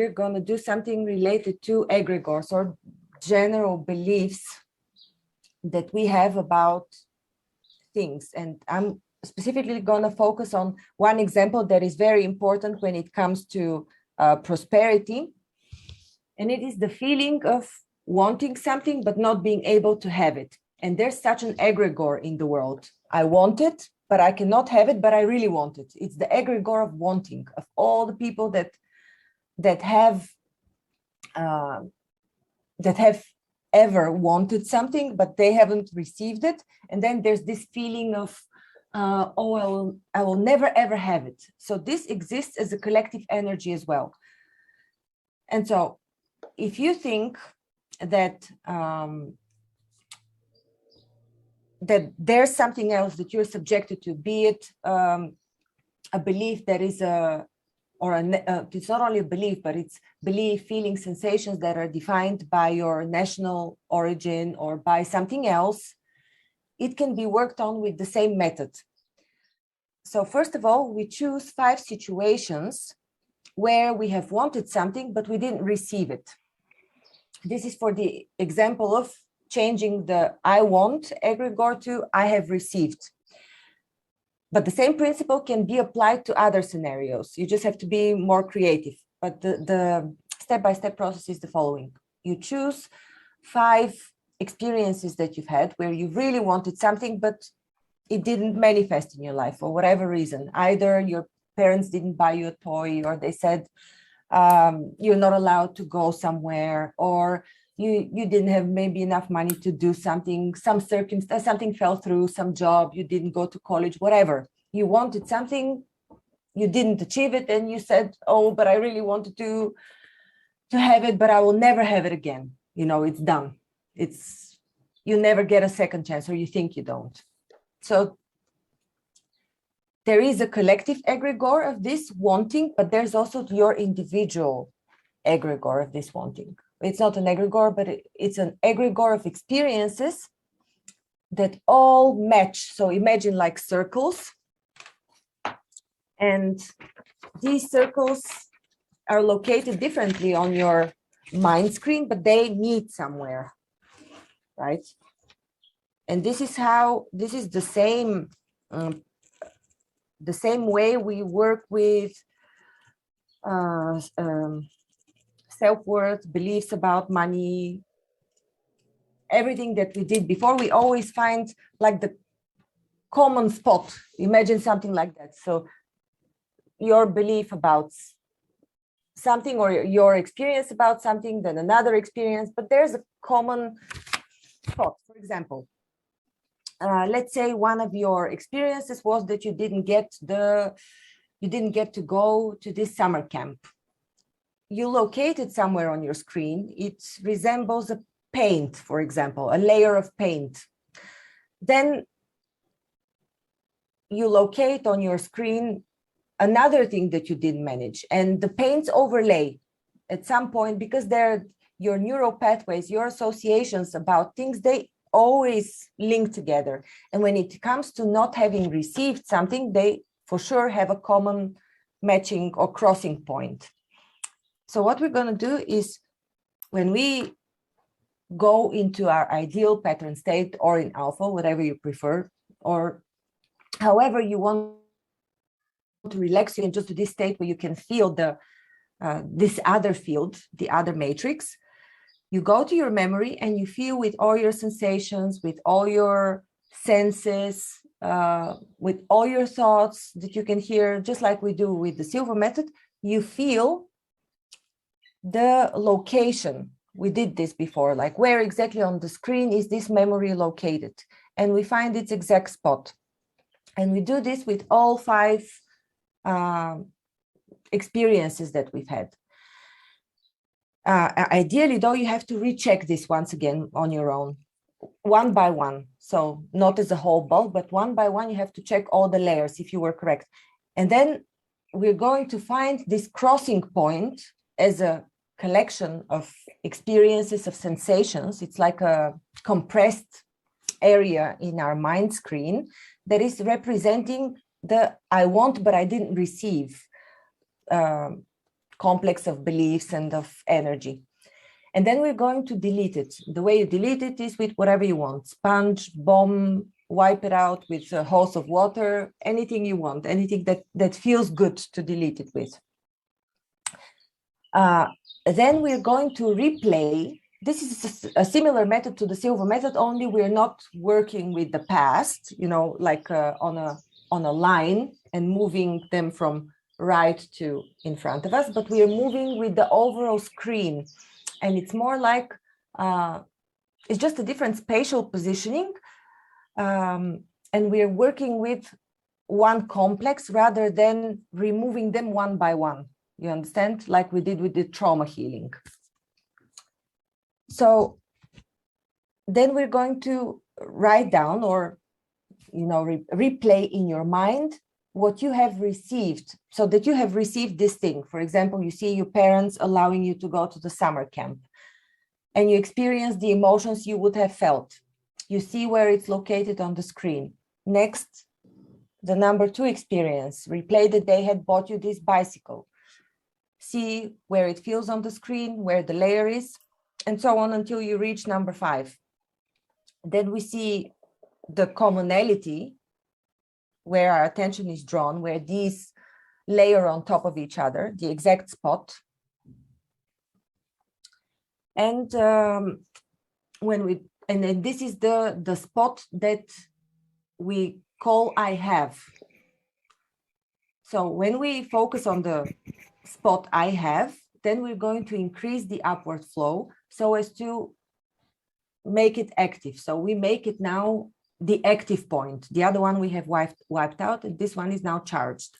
we're going to do something related to egregores or general beliefs that we have about things. And I'm specifically going to focus on one example that is very important when it comes to prosperity. And it is the feeling of wanting something, but not being able to have it. And there's such an egregore in the world. I want it, but I cannot have it, but I really want it. It's the egregore of wanting, of all the people that have ever wanted something, but they haven't received it. And then there's this feeling of, I will never, ever have it. So this exists as a collective energy as well. And so if you think that that there's something else that you're subjected to, be it a belief that is it's not only a belief, but it's belief, feelings, sensations that are defined by your national origin or by something else, it can be worked on with the same method. So first of all, we choose 5 situations where we have wanted something, but we didn't receive it. This is for the example of changing the I want egregore to I have received. But the same principle can be applied to other scenarios. You just have to be more creative. But the step-by-step process is the following. You choose 5 experiences that you've had where you really wanted something, but it didn't manifest in your life for whatever reason. Either your parents didn't buy you a toy, or they said you're not allowed to go somewhere, or you didn't have maybe enough money to do something, some circumstance, something fell through, some job, you didn't go to college, whatever. You wanted something, you didn't achieve it, and you said, oh, but I really wanted to have it, but I will never have it again. You know, it's done. You never get a second chance, or you think you don't. So there is a collective egregore of this wanting, but there's also your individual egregore of this wanting. It's not an egregore, but it's an egregore of experiences that all match. So imagine like circles. And these circles are located differently on your mind screen, but they meet somewhere, right? And this is the same way we work with self-worth, beliefs about money, everything that we did before. We always find like the common spot. Imagine something like that. So your belief about something, or your experience about something, then another experience, but there's a common spot. For example, let's say one of your experiences was that you didn't get to go to this summer camp. You locate it somewhere on your screen. It resembles a paint, for example, a layer of paint. Then you locate on your screen another thing that you didn't manage, and the paints overlay at some point, because they're your neural pathways, your associations about things, they always link together. And when it comes to not having received something, they for sure have a common matching or crossing point. So what we're going to do is, when we go into our ideal pattern state, or in alpha, whatever you prefer, or however you want to relax you into this state where you can feel this other field, the other matrix, you go to your memory and you feel with all your sensations, with all your senses, with all your thoughts that you can hear, just like we do with the silver method. You feel the location. We did this before, like where exactly on the screen is this memory located, and we find its exact spot. And we do this with all 5 experiences that we've had. Ideally, though, you have to recheck this once again on your own, one by one. So not as a whole bulk, but one by one, you have to check all the layers if you were correct. And then we're going to find this crossing point as a collection of experiences, of sensations. It's like a compressed area in our mind screen that is representing the I want, but I didn't receive complex of beliefs and of energy. And then we're going to delete it. The way you delete it is with whatever you want: sponge, bomb, wipe it out with a hose of water, anything you want, anything that feels good to delete it with. Then we're going to replay. This is a similar method to the silver method, only we're not working with the past, like on a line and moving them from right to in front of us, but we are moving with the overall screen. And it's more like, it's just a different spatial positioning. And we're working with one complex rather than removing them one by one. You understand? Like we did with the trauma healing. So then we're going to write down or, replay in your mind what you have received, so that you have received this thing. For example, you see your parents allowing you to go to the summer camp and you experience the emotions you would have felt. You see where it's located on the screen. Next, the number 2 experience, replay that they had bought you this bicycle. See where it feels on the screen, where the layer is, and so on until you reach number 5. Then we see the commonality, where our attention is drawn, where these layer on top of each other, the exact spot. And then this is the spot that we call I have. So when we focus on the spot I have, then we're going to increase the upward flow so as to make it active. So we make it now the active point. The other one we have wiped out, and this one is now charged.